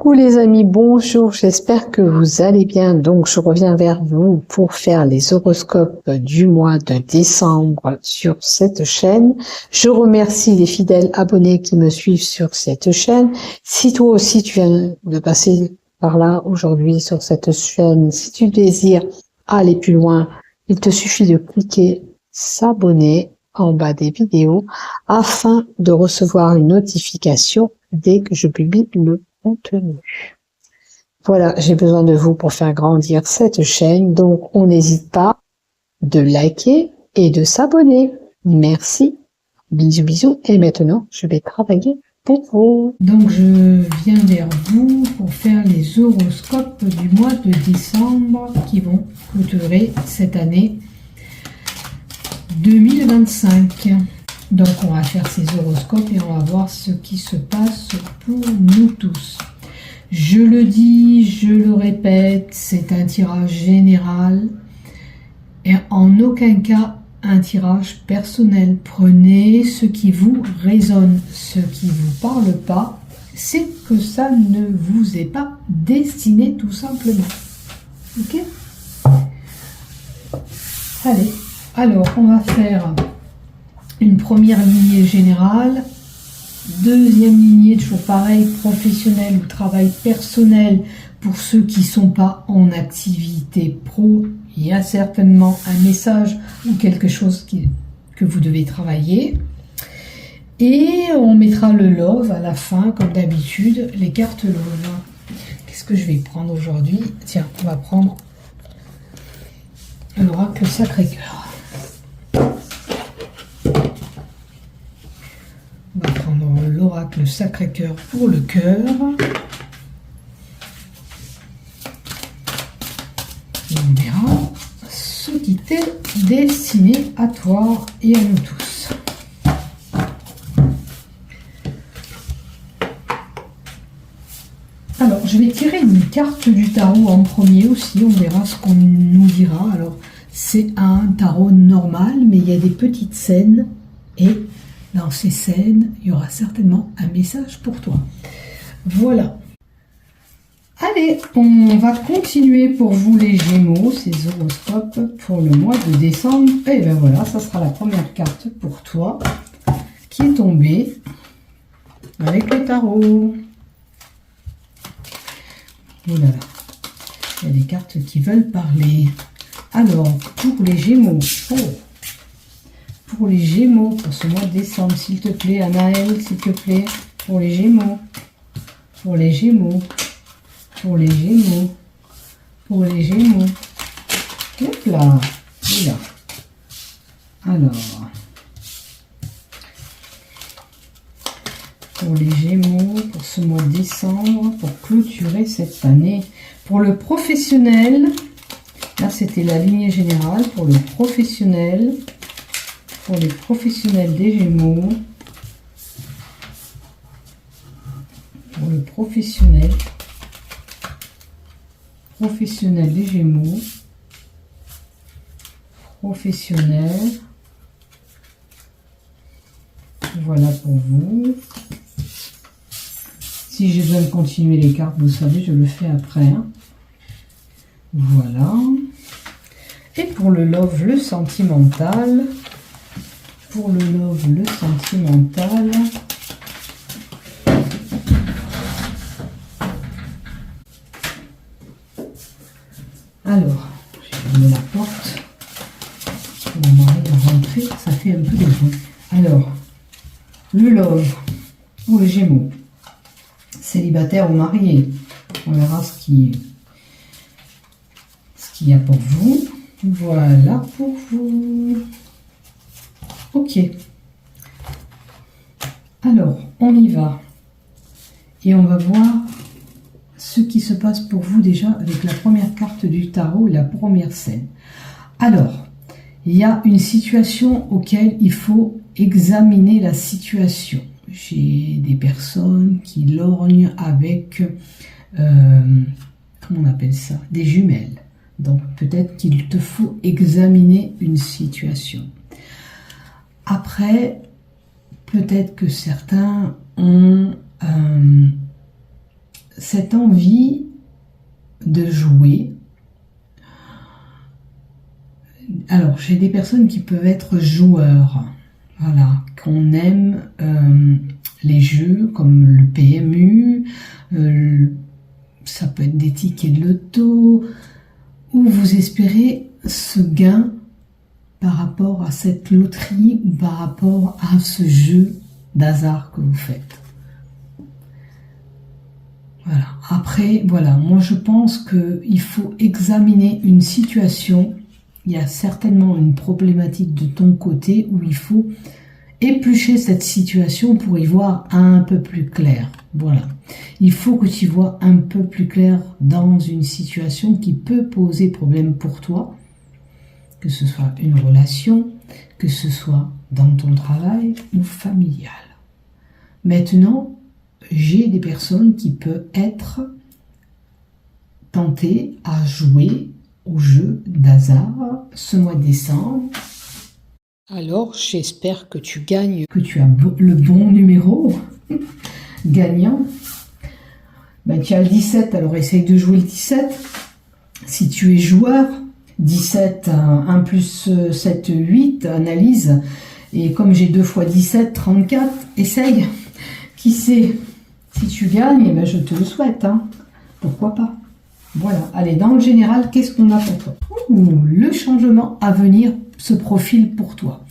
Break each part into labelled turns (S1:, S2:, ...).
S1: Coucou les amis, bonjour, j'espère que vous allez bien. Donc je reviens vers vous pour faire les horoscopes du mois de décembre sur cette chaîne. Je remercie les fidèles abonnés qui me suivent sur cette chaîne. Si toi aussi tu viens de passer par là aujourd'hui sur cette chaîne, si tu désires aller plus loin, il te suffit de cliquer s'abonner en bas des vidéos afin de recevoir les notifications dès que je publie le contenu. Voilà, j'ai besoin de vous pour faire grandir cette chaîne, donc on n'hésite pas de liker et de s'abonner. Merci, bisous bisous, et maintenant je vais travailler pour vous. Donc je viens vers vous pour faire les horoscopes du mois de décembre qui vont clôturer cette année 2025. Donc on va faire ces horoscopes et on va voir ce qui se passe pour nous tous. Je le dis, je le répète, c'est un tirage général et en aucun cas un tirage personnel. Prenez ce qui vous résonne, ce qui ne vous parle pas, c'est que ça ne vous est pas destiné tout simplement. Ok? Allez, alors on va faire une première lignée générale, deuxième lignée, toujours pareil, professionnel ou travail personnel pour ceux qui ne sont pas en activité pro. Il y a certainement un message ou quelque chose que vous devez travailler. Et on mettra le love à la fin, comme d'habitude, les cartes love. Qu'est-ce que je vais prendre aujourd'hui? Tiens, on va prendre l'oracle Sacré-Cœur. On va prendre l'oracle Sacré-Cœur pour le cœur. Et on verra ce qui t'est destiné à toi et à nous tous. Alors, je vais tirer une carte du tarot en premier aussi. On verra ce qu'on nous dira. Alors, c'est un tarot normal, mais il y a des petites scènes et dans ces scènes, il y aura certainement un message pour toi. Voilà. Allez, on va continuer pour vous les Gémeaux, ces horoscopes pour le mois de décembre. Et bien voilà, ça sera la première carte pour toi qui est tombée avec le tarot. Voilà. Il y a des cartes qui veulent parler. Alors, pour les Gémeaux, pour les Gémeaux, pour ce mois de décembre, s'il te plaît, Anaël, s'il te plaît, pour les Gémeaux, pour les Gémeaux, pour les Gémeaux, pour les Gémeaux. Hop là, voilà. Alors, pour les Gémeaux, pour ce mois de décembre, pour clôturer cette année, pour le professionnel, là c'était la lignée générale, pour le professionnel, pour les professionnels des Gémeaux, pour le professionnel des Gémeaux, professionnel, voilà pour vous. Si j'ai besoin de continuer les cartes, vous savez, je le fais après. Hein. Voilà. Et pour le love, le sentimental. Pour le love, le sentimental. Alors, j'ai fermé la porte. Mon mari va rentrer, ça fait un peu de bruit. Alors, le love, ou les Gémeaux, célibataire ou marié, on verra ce qu'il y a pour vous. Voilà pour vous. Ok. Alors, on y va. Et on va voir ce qui se passe pour vous déjà avec la première carte du tarot, la première scène. Alors, il y a une situation auquel il faut examiner la situation. J'ai des personnes qui lorgnent avec, comment on appelle ça, des jumelles. Donc peut-être qu'il te faut examiner une situation. Après, peut-être que certains ont
S2: cette envie de jouer. Alors, j'ai des personnes qui peuvent être joueurs, voilà, qu'on aime les jeux comme le PMU, ça peut être des tickets de loto, où vous espérez ce gain par rapport à cette loterie ou par rapport à ce jeu d'hasard que vous faites. Voilà. Après, voilà, moi je pense qu'il faut examiner une situation. Il y a certainement une problématique de ton côté où il faut éplucher cette situation pour y voir un peu plus clair. Voilà. Il faut que tu vois un peu plus clair dans une situation qui peut poser problème pour toi, que ce soit une relation, que ce soit dans ton travail ou familial. Maintenant, j'ai des personnes qui peuvent être tentées à jouer au jeu d'hasard ce mois de décembre. Alors, j'espère que tu gagnes, que tu as le bon numéro gagnant. Ben, tu as le 17, alors essaye de jouer le 17. Si tu es joueur, 17, 1 plus 7, 8, analyse. Et comme j'ai 2 fois 17, 34, essaye. Qui sait, si tu gagnes, eh ben je te le souhaite. Hein. Pourquoi pas? Voilà, allez, dans le général, qu'est-ce qu'on a pour toi? Le changement à venir se profile pour toi.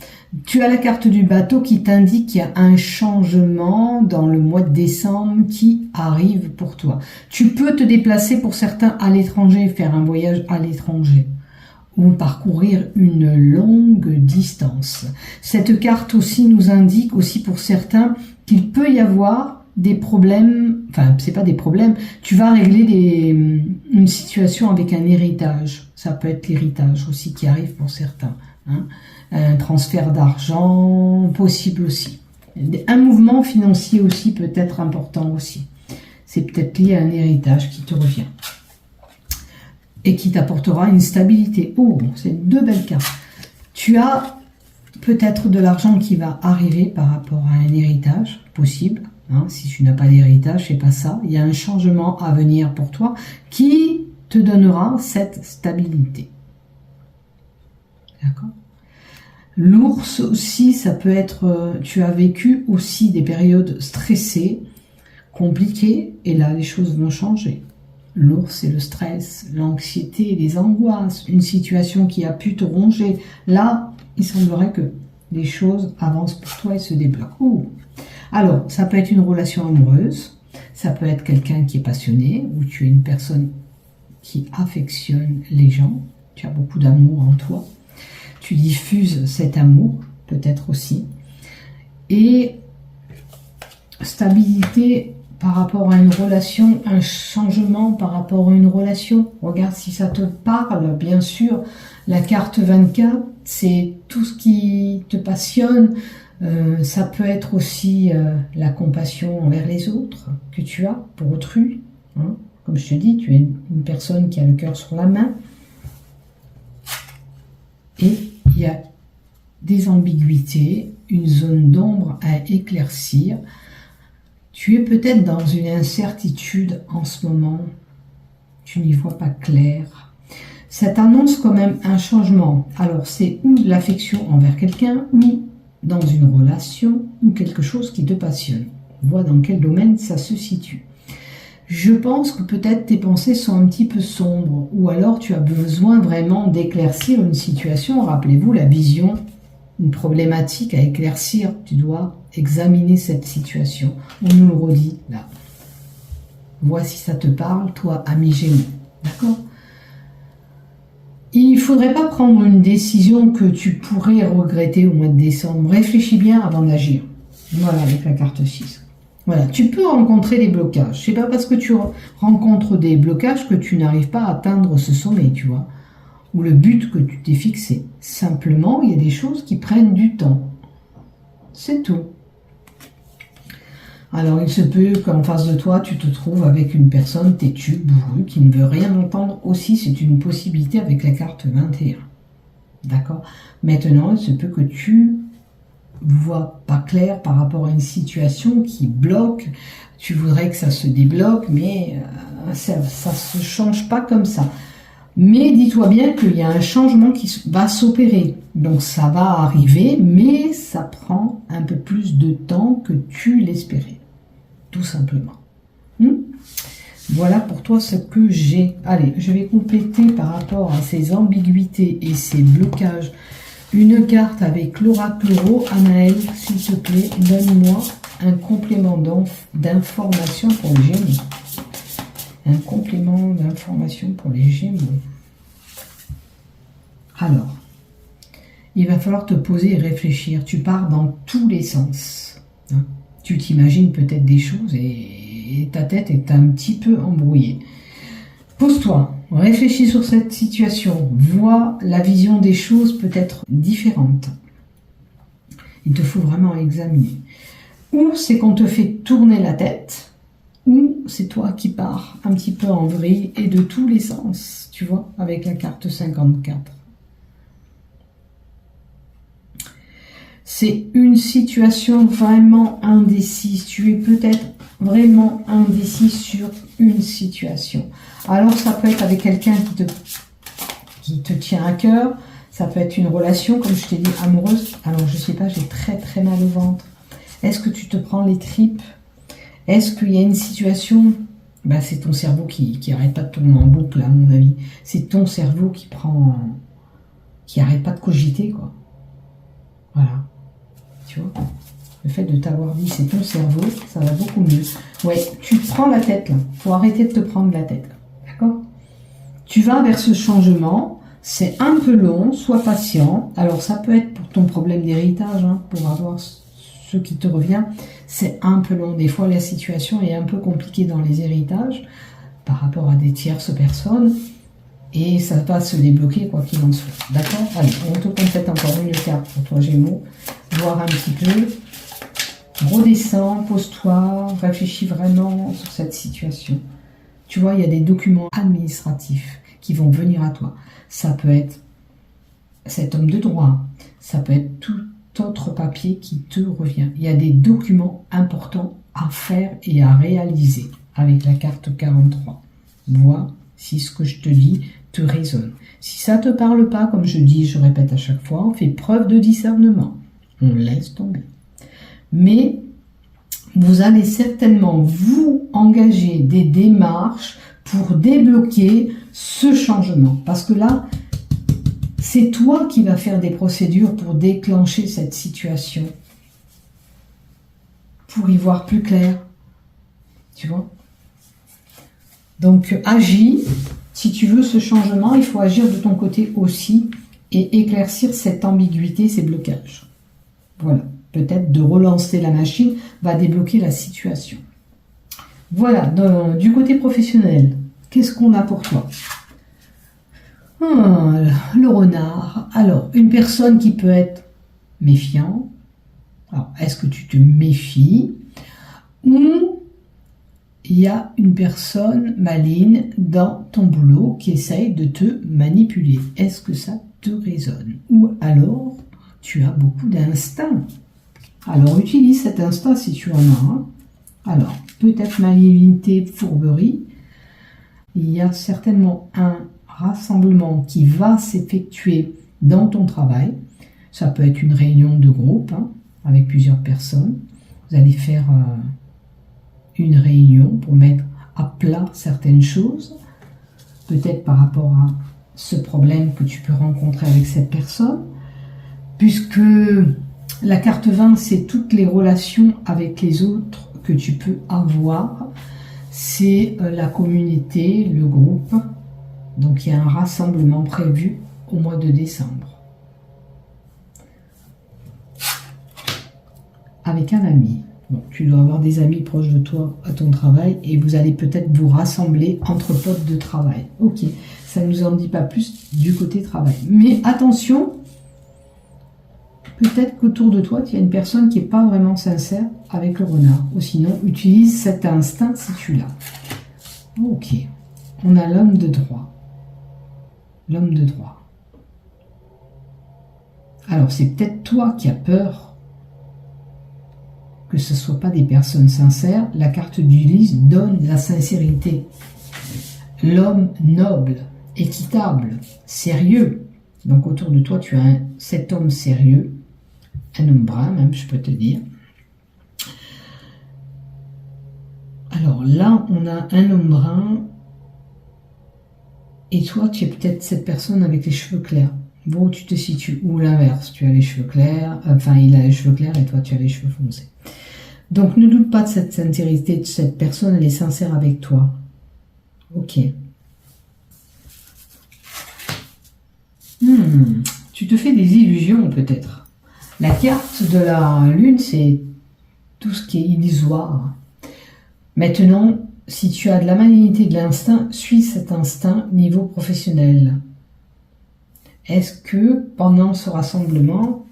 S2: Tu as la carte du bateau qui t'indique qu'il y a un changement dans le mois de décembre qui arrive pour toi. Tu peux te déplacer pour certains à l'étranger, faire un voyage à l'étranger ou parcourir une longue distance. Cette carte aussi nous indique aussi pour certains qu'il peut y avoir des problèmes, enfin c'est pas des problèmes, tu vas régler une situation avec un héritage. Ça peut être l'héritage aussi qui arrive pour certains. Hein. Un transfert d'argent possible aussi. Un mouvement financier aussi peut être important aussi. C'est peut-être lié à un héritage qui te revient. Et qui t'apportera une stabilité. Oh, c'est 2 belles cartes. Tu as peut-être de l'argent qui va arriver par rapport à un héritage possible. Hein, si tu n'as pas d'héritage, c'est pas ça. Il y a un changement à venir pour toi qui te donnera cette stabilité. D'accord? L'ours aussi, ça peut être... tu as vécu aussi des périodes stressées, compliquées, et là, les choses vont changer. L'ours, c'est le stress, l'anxiété, les angoisses, une situation qui a pu te ronger. Là, il semblerait que les choses avancent pour toi et se débloquent. Oh. Alors, ça peut être une relation amoureuse, ça peut être quelqu'un qui est passionné, ou tu es une personne qui affectionne les gens, tu as beaucoup d'amour en toi, tu diffuses cet amour, peut-être aussi, et stabilité par rapport à une relation, un changement par rapport à une relation. Regarde si ça te parle, bien sûr. La carte 24, c'est tout ce qui te passionne. Ça peut être aussi la compassion envers les autres que tu as pour autrui. Hein. Comme je te dis, tu es une personne qui a le cœur sur la main. Et il y a des ambiguïtés, une zone d'ombre à éclaircir. Tu es peut-être dans une incertitude en ce moment. Tu n'y vois pas clair. Ça t'annonce quand même un changement. Alors, c'est ou de l'affection envers quelqu'un, ou dans une relation, ou quelque chose qui te passionne. On voit dans quel domaine ça se situe. Je pense que peut-être tes pensées sont un petit peu sombres, ou alors tu as besoin vraiment d'éclaircir une situation. Rappelez-vous la vision, une problématique à éclaircir. Tu dois examiner cette situation. On nous le redit là. Vois si ça te parle, toi, ami Gémeaux. D'accord? Il ne faudrait pas prendre une décision que tu pourrais regretter au mois de décembre. Réfléchis bien avant d'agir. Voilà, avec la carte 6. Voilà, tu peux rencontrer des blocages. C'est pas parce que tu rencontres des blocages que tu n'arrives pas à atteindre ce sommet, tu vois, ou le but que tu t'es fixé. Simplement, il y a des choses qui prennent du temps. C'est tout. Alors, il se peut qu'en face de toi, tu te trouves avec une personne têtue, bourrue, qui ne veut rien entendre aussi. C'est une possibilité avec la carte 21. D'accord? Maintenant, il se peut que tu vois pas clair par rapport à une situation qui bloque, Tu voudrais que ça se débloque, mais ça se change pas comme ça. Mais dis-toi bien qu'il y a un changement qui va s'opérer. Donc ça va arriver, mais ça prend un peu plus de temps que tu l'espérais. Tout simplement. Voilà pour toi ce que j'ai. Allez, je vais compléter par rapport à ces ambiguïtés et ces blocages. Une carte avec l'oracle Euro. Anaël, s'il te plaît, donne-moi un complément d'information pour les Gémeaux. Un complément d'information pour les Gémeaux. Alors, il va falloir te poser et réfléchir. Tu pars dans tous les sens. Hein. Tu t'imagines peut-être des choses et ta tête est un petit peu embrouillée. Pose-toi, réfléchis sur cette situation, vois la vision des choses peut-être différente. Il te faut vraiment examiner. Ou c'est qu'on te fait tourner la tête, ou c'est toi qui pars un petit peu en vrille et de tous les sens, tu vois, avec la carte 54. C'est une situation vraiment indécise. Tu es peut-être vraiment indécis sur une situation. Alors ça peut être avec quelqu'un qui te tient à cœur. Ça peut être une relation, comme je t'ai dit, amoureuse. Alors je sais pas, j'ai très très mal au ventre. Est-ce que tu te prends les tripes? Est-ce qu'il y a une situation... Ben, c'est ton cerveau qui arrête pas de tourner en boucle, à mon avis. C'est ton cerveau qui arrête pas de cogiter, quoi. Voilà. Tu vois, le fait de t'avoir dit c'est ton cerveau, ça va beaucoup mieux. Ouais, tu te prends la tête là. Faut arrêter de te prendre la tête. D'accord? Tu vas vers ce changement. C'est un peu long, sois patient. Alors ça peut être pour ton problème d'héritage, hein, pour avoir ce qui te revient. C'est un peu long. Des fois la situation est un peu compliquée dans les héritages par rapport à des tierces personnes. Et ça va se débloquer quoi qu'il en soit. D'accord? Allez, on te complète encore une carte pour toi Gémeaux. Voir un petit peu. Redescends, pose-toi, réfléchis vraiment sur cette situation. Tu vois, il y a des documents administratifs qui vont venir à toi. Ça peut être cet homme de droit. Ça peut être tout autre papier qui te revient. Il y a des documents importants à faire et à réaliser avec la carte 43. Vois si ce que je te dis te résonne. Si ça te parle pas, comme je dis, je répète à chaque fois, on fait preuve de discernement. On laisse tomber. Mais vous allez certainement vous engager des démarches pour débloquer ce changement. Parce que là, c'est toi qui vas faire des procédures pour déclencher cette situation. Pour y voir plus clair. Tu vois? Donc, agis. Si tu veux ce changement, il faut agir de ton côté aussi et éclaircir cette ambiguïté, ces blocages. Voilà. Peut-être de relancer la machine va débloquer la situation. Voilà. Du côté professionnel, qu'est-ce qu'on a pour toi? Le renard. Alors, une personne qui peut être méfiant. Alors, est-ce que tu te méfies? Ou il y a une personne maligne dans ton boulot qui essaye de te manipuler. Est-ce que ça te résonne? Ou alors, tu as beaucoup d'instinct. Alors, utilise cet instinct si tu en as un. Alors, peut-être malignité, fourberie. Il y a certainement un rassemblement qui va s'effectuer dans ton travail. Ça peut être une réunion de groupe avec plusieurs personnes. Vous allez faire une réunion pour mettre à plat certaines choses, peut-être par rapport à ce problème que tu peux rencontrer avec cette personne, puisque la carte 20, c'est toutes les relations avec les autres que tu peux avoir, c'est la communauté, le groupe, donc il y a un rassemblement prévu au mois de décembre, avec un ami. Bon, tu dois avoir des amis proches de toi à ton travail et vous allez peut-être vous rassembler entre potes de travail. Ok, ça ne nous en dit pas plus du côté travail. Mais attention, peut-être qu'autour de toi, il y a une personne qui n'est pas vraiment sincère avec le renard. Ou sinon, utilise cet instinct si tu l'as. Ok, on a l'homme de droit. L'homme de droit. Alors, c'est peut-être toi qui as peur que ce ne soit pas des personnes sincères. La carte du lys donne la sincérité. L'homme noble, équitable, sérieux. Donc autour de toi, tu as cet homme sérieux, un homme brun même, je peux te dire. Alors là, on a un homme brun, et toi, tu es peut-être cette personne avec les cheveux clairs. Bon, tu te situes, ou l'inverse, tu as les cheveux clairs, enfin il a les cheveux clairs et toi tu as les cheveux foncés. Donc ne doute pas de cette sincérité de cette personne, elle est sincère avec toi. Ok. Tu te fais des illusions peut-être. La carte de la lune, c'est tout ce qui est illusoire. Maintenant, si tu as de la malignité, de l'instinct, suis cet instinct niveau professionnel. Est-ce que pendant ce rassemblement,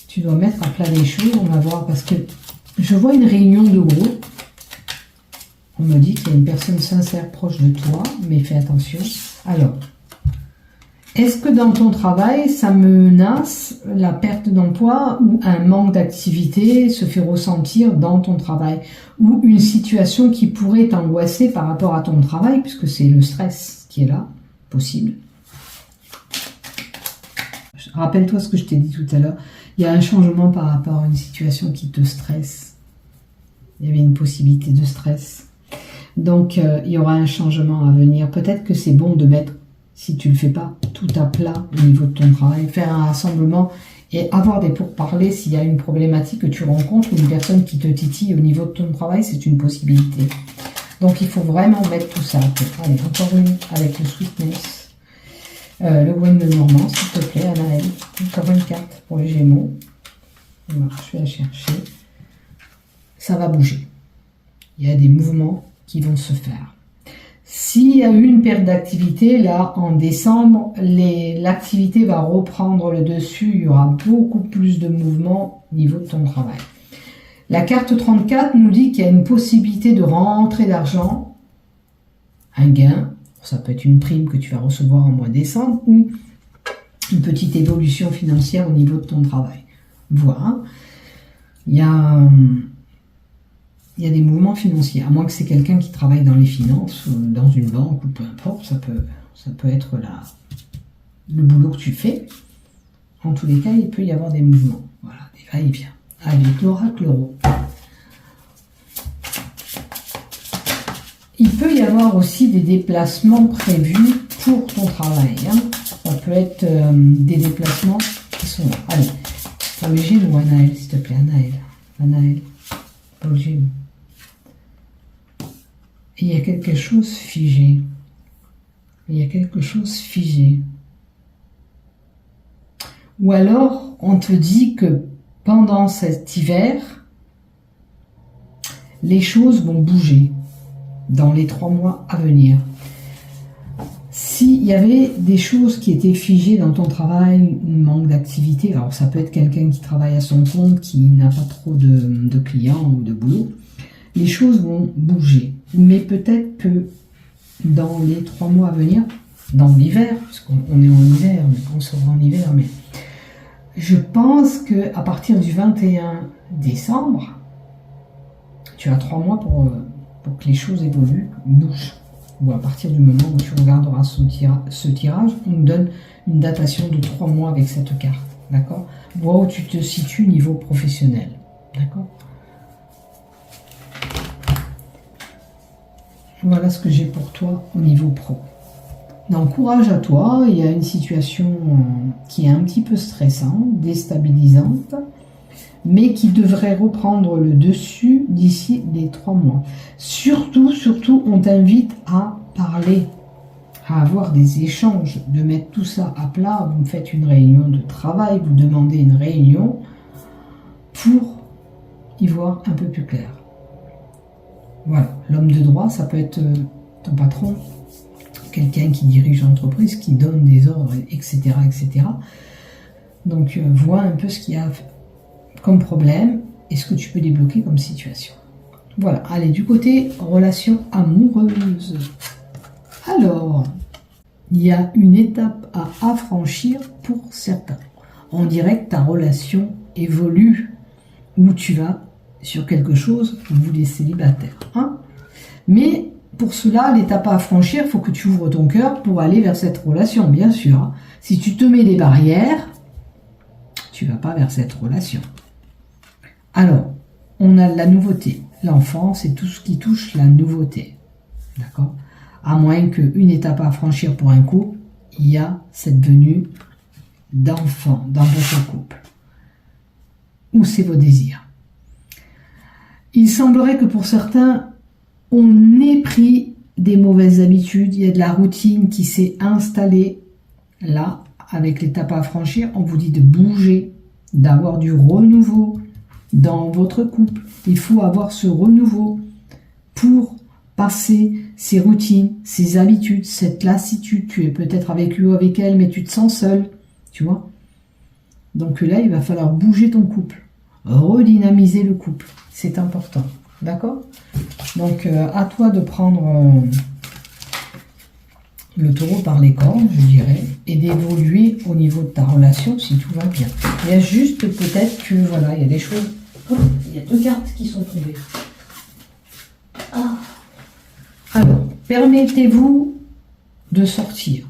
S2: tu dois mettre à plat les choses? On va voir, parce que je vois une réunion de groupe. On me dit qu'il y a une personne sincère proche de toi, mais fais attention. Alors, est-ce que dans ton travail, ça menace la perte d'emploi ou un manque d'activité se fait ressentir dans ton travail? Ou une situation qui pourrait t'angoisser par rapport à ton travail, puisque c'est le stress qui est là, possible. Rappelle-toi ce que je t'ai dit tout à l'heure. Il y a un changement par rapport à une situation qui te stresse. Il y avait une possibilité de stress. Donc, il y aura un changement à venir. Peut-être que c'est bon de mettre, si tu ne le fais pas, tout à plat au niveau de ton travail. Faire un rassemblement et avoir des pourparlers s'il y a une problématique que tu rencontres ou une personne qui te titille au niveau de ton travail, c'est une possibilité. Donc, il faut vraiment mettre tout ça. Allez, encore une avec le Sweetness. Le Gwen de Normand, s'il te plaît, Anaël. Encore une carte pour les Gémeaux. Alors, je vais la chercher. Ça va bouger. Il y a des mouvements qui vont se faire. S'il y a eu une perte d'activité, là, en décembre, l'activité va reprendre le dessus. Il y aura beaucoup plus de mouvements au niveau de ton travail. La carte 34 nous dit qu'il y a une possibilité de rentrée d'argent, un gain. Ça peut être une prime que tu vas recevoir en mois de décembre ou une petite évolution financière au niveau de ton travail. Voilà. Il y a des mouvements financiers, à moins que c'est quelqu'un qui travaille dans les finances, ou dans une banque, ou peu importe, ça peut être le boulot que tu fais. En tous les cas, il peut y avoir des mouvements, voilà, des va-et-vient. Avec l'oracle euro. Il peut y avoir aussi des déplacements prévus pour ton travail. Ça peut être des déplacements qui sont là. Allez, pour les Gémeaux, Anaël, s'il te plaît, Anaël, pour les Gémeaux. Et il y a quelque chose figé. Ou alors, on te dit que pendant cet hiver, les choses vont bouger dans les 3 mois à venir. S'il y avait des choses qui étaient figées dans ton travail, un manque d'activité, alors ça peut être quelqu'un qui travaille à son compte, qui n'a pas trop de clients ou de boulot, les choses vont bouger. Mais peut-être que dans les 3 mois à venir, dans l'hiver, parce qu'on est en hiver, on sera en hiver, mais je pense qu'à partir du 21 décembre, tu as 3 mois pour que les choses évoluent, bougent. Ou à partir du moment où tu regarderas ce tirage, on nous donne une datation de 3 mois avec cette carte. D'accord? Vois où tu te situes niveau professionnel. D'accord? Voilà ce que j'ai pour toi au niveau pro. Donc courage à toi, il y a une situation qui est un petit peu stressante, déstabilisante, mais qui devrait reprendre le dessus d'ici les 3 mois. Surtout, on t'invite à parler, à avoir des échanges, de mettre tout ça à plat. Vous faites une réunion de travail, vous demandez une réunion pour y voir un peu plus clair. Voilà, l'homme de droit, ça peut être ton patron, quelqu'un qui dirige l'entreprise, qui donne des ordres, etc. etc. Donc, vois un peu ce qu'il y a comme problème et ce que tu peux débloquer comme situation. Voilà, allez, du côté relation amoureuse. Alors, il y a une étape à affranchir pour certains. On dirait que ta relation évolues, ou tu vas sur quelque chose, vous les célibataires. Hein. Mais pour cela, l'étape à franchir, il faut que tu ouvres ton cœur pour aller vers cette relation, bien sûr. Hein. Si tu te mets des barrières, tu ne vas pas vers cette relation. Alors, on a la nouveauté. L'enfant, c'est tout ce qui touche la nouveauté. D'accord? À moins qu'une étape à franchir pour un couple, il y a cette venue d'enfant dans votre couple. Ou c'est vos désirs. Il semblerait que pour certains, on ait pris des mauvaises habitudes. Il y a de la routine qui s'est installée. Là, avec l'étape à franchir, on vous dit de bouger, d'avoir du renouveau dans votre couple. Il faut avoir ce renouveau pour passer ces routines, ces habitudes, cette lassitude. Tu es peut-être avec lui ou avec elle, mais tu te sens seul, tu vois. Donc là, il va falloir bouger ton couple, redynamiser le couple. C'est important, d'accord? Donc, à toi de prendre le taureau par les cornes, je dirais, et d'évoluer au niveau de ta relation si tout va bien. Il y a juste peut-être que, voilà, il y a des choses... Oh, il y a 2 cartes qui sont tombées. Ah. Alors, permettez-vous de sortir,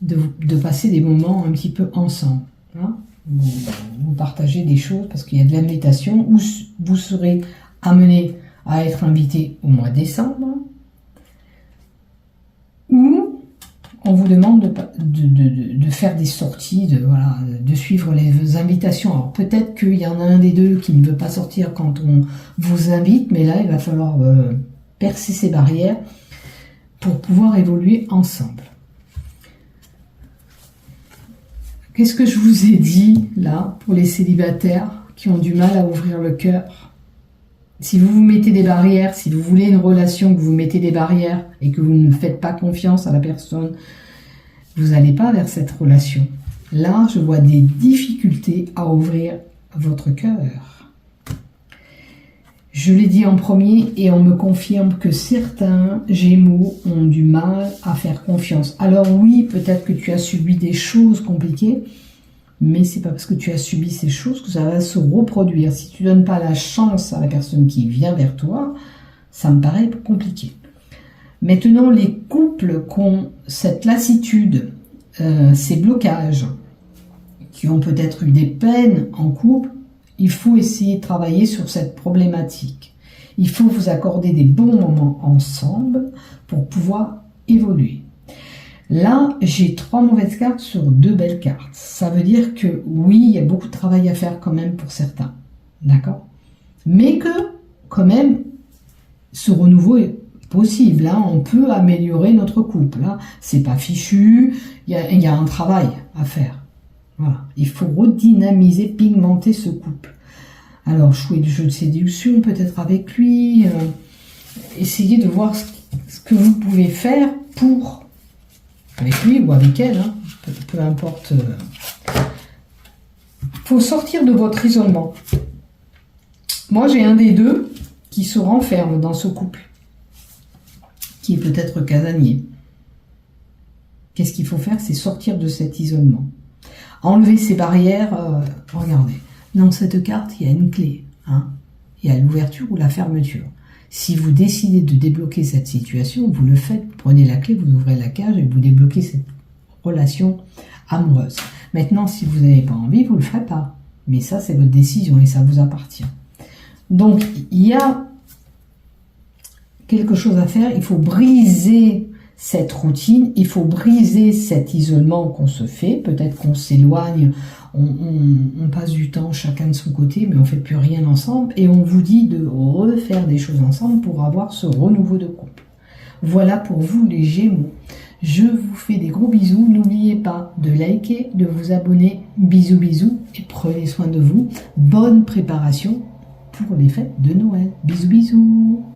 S2: de passer des moments un petit peu ensemble. Hein? Vous partagez des choses parce qu'il y a de l'invitation où vous serez amené à être invité au mois de décembre, où on vous demande de faire des sorties, de suivre les invitations. Alors peut-être qu'il y en a un des deux qui ne veut pas sortir quand on vous invite, mais là il va falloir percer ces barrières pour pouvoir évoluer ensemble. Qu'est-ce que je vous ai dit là pour les célibataires qui ont du mal à ouvrir le cœur? Si vous vous mettez des barrières, si vous voulez une relation, que vous mettez des barrières et que vous ne faites pas confiance à la personne, vous n'allez pas vers cette relation. Là, je vois des difficultés à ouvrir votre cœur. Je l'ai dit en premier et on me confirme que certains Gémeaux ont du mal à faire confiance. Alors oui, peut-être que tu as subi des choses compliquées, mais c'est pas parce que tu as subi ces choses que ça va se reproduire. Si tu donnes pas la chance à la personne qui vient vers toi, ça me paraît compliqué. Maintenant, les couples qui ont cette lassitude, ces blocages, qui ont peut-être eu des peines en couple, il faut essayer de travailler sur cette problématique. Il faut vous accorder des bons moments ensemble pour pouvoir évoluer. Là, j'ai 3 mauvaises cartes sur 2 belles cartes. Ça veut dire que oui, il y a beaucoup de travail à faire quand même pour certains. D'accord? Mais que, quand même, ce renouveau est possible. Hein. On peut améliorer notre couple. Hein. C'est pas fichu. Il y a un travail à faire. Voilà. Il faut redynamiser, pigmenter ce couple. Alors, jouer du jeu de séduction, peut-être avec lui. Essayez de voir ce que vous pouvez faire pour... avec lui ou avec elle, hein, peu importe. Faut sortir de votre isolement. Moi, j'ai un des deux qui se renferme dans ce couple, qui est peut-être casanier. Qu'est-ce qu'il faut faire? C'est sortir de cet isolement. Enlever ces barrières. Regardez, dans cette carte, il y a une clé. Hein. Il y a l'ouverture ou la fermeture. Si vous décidez de débloquer cette situation, vous le faites. Prenez la clé, vous ouvrez la cage et vous débloquez cette relation amoureuse. Maintenant, si vous n'avez pas envie, vous ne le ferez pas. Mais ça, c'est votre décision et ça vous appartient. Donc, il y a quelque chose à faire. Il faut briser cette routine. Il faut briser cet isolement qu'on se fait. Peut-être qu'on s'éloigne. On passe du temps chacun de son côté, mais on ne fait plus rien ensemble. Et on vous dit de refaire des choses ensemble pour avoir ce renouveau de couple. Voilà pour vous les Gémeaux. Je vous fais des gros bisous. N'oubliez pas de liker, de vous abonner. Bisous, bisous. Et prenez soin de vous. Bonne préparation pour les fêtes de Noël. Bisous, bisous.